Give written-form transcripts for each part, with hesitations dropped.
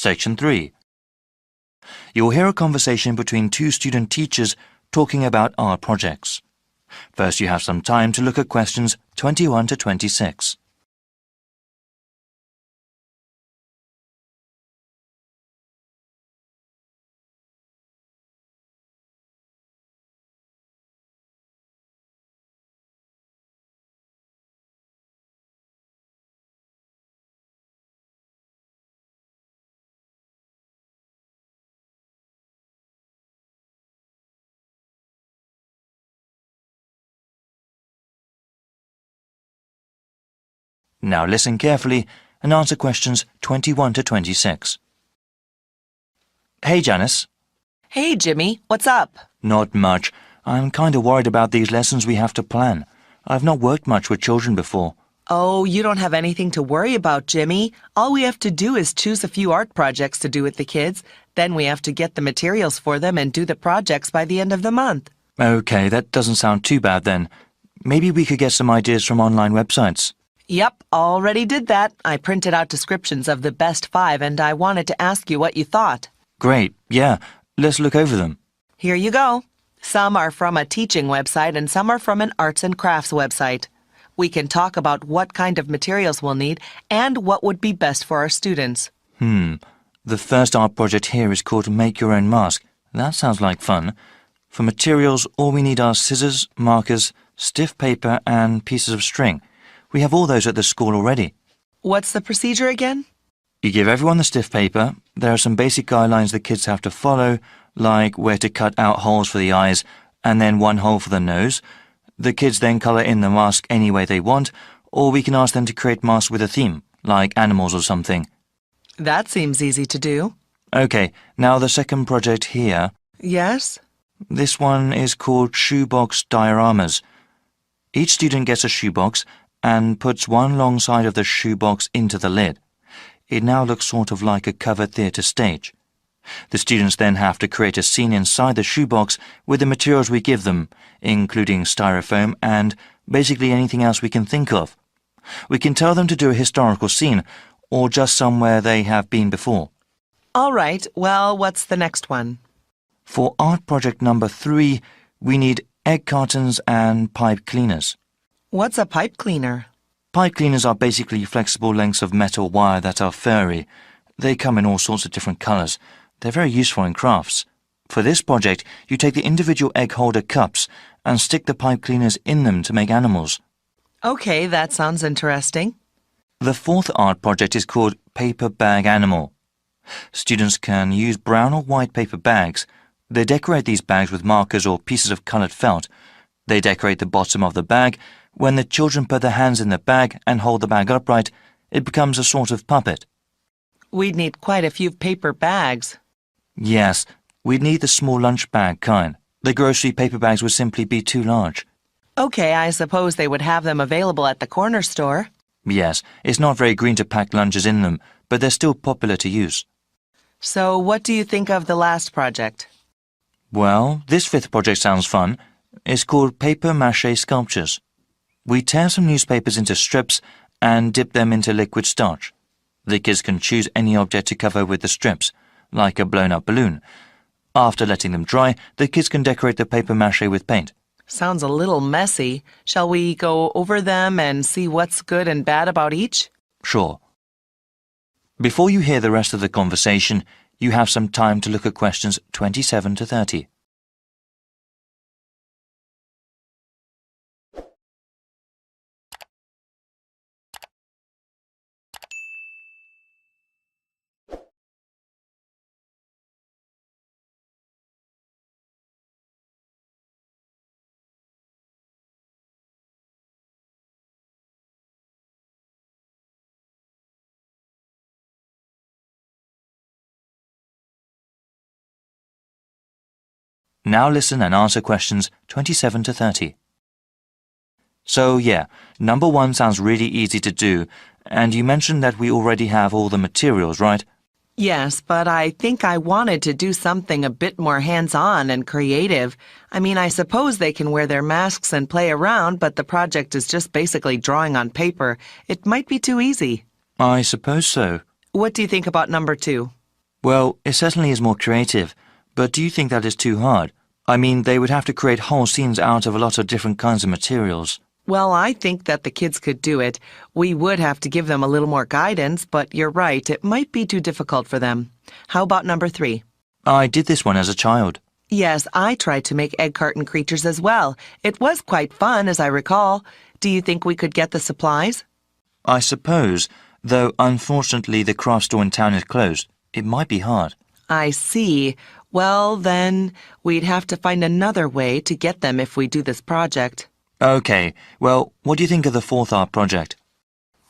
Section 3. You'll hear a conversation between two student teachers talking about art projects. First, you have some time to look at questions 21 to 26. Now listen carefully and answer questions 21 to 26. Hey, Janice. Hey, Jimmy, what's up? Not much. I'm kind of worried about these lessons we have to plan. I've not worked much with children before. Oh, you don't have anything to worry about, Jimmy. All we have to do is choose a few art projects to do with the kids. Then we have to get the materials for them and do the projects by the end of the month. Okay, that doesn't sound too bad then. Maybe we could get some ideas from online websites. Yep, already did that. I printed out descriptions of the best 5 and I wanted to ask you what you thought. Great, yeah. Let's look over them. Here you go. Some are from a teaching website and some are from an arts and crafts website. We can talk about what kind of materials we'll need and what would be best for our students. The first art project here is called Make Your Own Mask. That sounds like fun. For materials, all we need are scissors, markers, stiff paper and pieces of string. We have all those at the school already. What's the procedure again? You give everyone the stiff paper. There are some basic guidelines the kids have to follow, like where to cut out holes for the eyes and then one hole for the nose. The kids then colour in the mask any way they want, or we can ask them to create masks with a theme, like animals or something. That seems easy to do. Okay, now the second project here. Yes? This one is called Shoebox Dioramas. Each student gets a shoebox and puts one long side of the shoebox into the lid. It now looks sort of like a covered theatre stage. The students then have to create a scene inside the shoebox with the materials we give them, including styrofoam and basically anything else we can think of. We can tell them to do a historical scene or just somewhere they have been before. All right, well, what's the next one? For art project number 3, we need egg cartons and pipe cleaners. What's a pipe cleaner? Pipe cleaners are basically flexible lengths of metal wire that are furry. They come in all sorts of different colours. They're very useful in crafts. For this project, you take the individual egg holder cups and stick the pipe cleaners in them to make animals. Okay, that sounds interesting. The fourth art project is called Paper Bag Animal. Students can use brown or white paper bags. They decorate these bags with markers or pieces of coloured felt. They decorate the bottom of the bag. When the children put their hands in the bag and hold the bag upright, it becomes a sort of puppet. We'd need quite a few paper bags. Yes, we'd need the small lunch bag kind. The grocery paper bags would simply be too large. Okay, I suppose they would have them available at the corner store. Yes, it's not very green to pack lunches in them, but they're still popular to use. So what do you think of the last project? Well, this fifth project sounds fun. It's called Paper Mache Sculptures. We tear some newspapers into strips and dip them into liquid starch. The kids can choose any object to cover with the strips, like a blown-up balloon. After letting them dry, the kids can decorate the paper mache with paint. Sounds a little messy. Shall we go over them and see what's good and bad about each? Sure. Before you hear the rest of the conversation, you have some time to look at questions 27 to 30. Now listen and answer questions 27 to 30. So yeah, number 1 sounds really easy to do, and you mentioned that we already have all the materials, right? Yes, but I think I wanted to do something a bit more hands-on and creative. I mean, I suppose they can wear their masks and play around, but the project is just basically drawing on paper. It might be too easy. I suppose so. What do you think about number 2? Well, it certainly is more creative, but do you think that is too hard? I mean, they would have to create whole scenes out of a lot of different kinds of materials. Well, I think that the kids could do it. We would have to give them a little more guidance, but you're right, it might be too difficult for them. How about number 3? I did this one as a child. Yes, I tried to make egg carton creatures as well. It was quite fun, as I recall. Do you think we could get the supplies? I suppose, though unfortunately the craft store in town is closed. It might be hard. I see. Well, then, we'd have to find another way to get them if we do this project. Okay, well, what do you think of the 4th art project?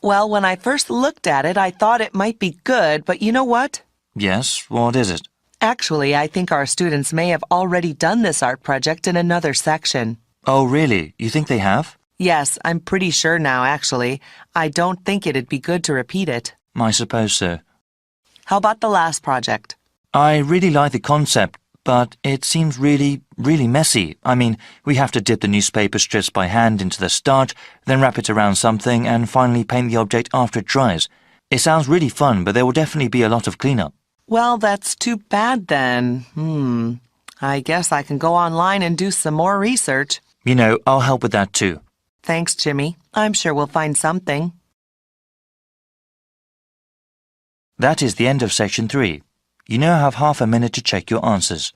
Well, when I first looked at it, I thought it might be good, but you know what? Yes, what is it? Actually, I think our students may have already done this art project in another section. Oh, really? You think they have? Yes, I'm pretty sure now, actually. I don't think it'd be good to repeat it. I suppose so. How about the last project? I really like the concept, but it seems really messy. I mean, we have to dip the newspaper strips by hand into the starch, then wrap it around something, and finally paint the object after it dries. It sounds really fun, but there will definitely be a lot of cleanup. Well, that's too bad then. I guess I can go online and do some more research. You know, I'll help with that too. Thanks, Jimmy. I'm sure we'll find something. That is the end of section 3. You now have half a minute to check your answers.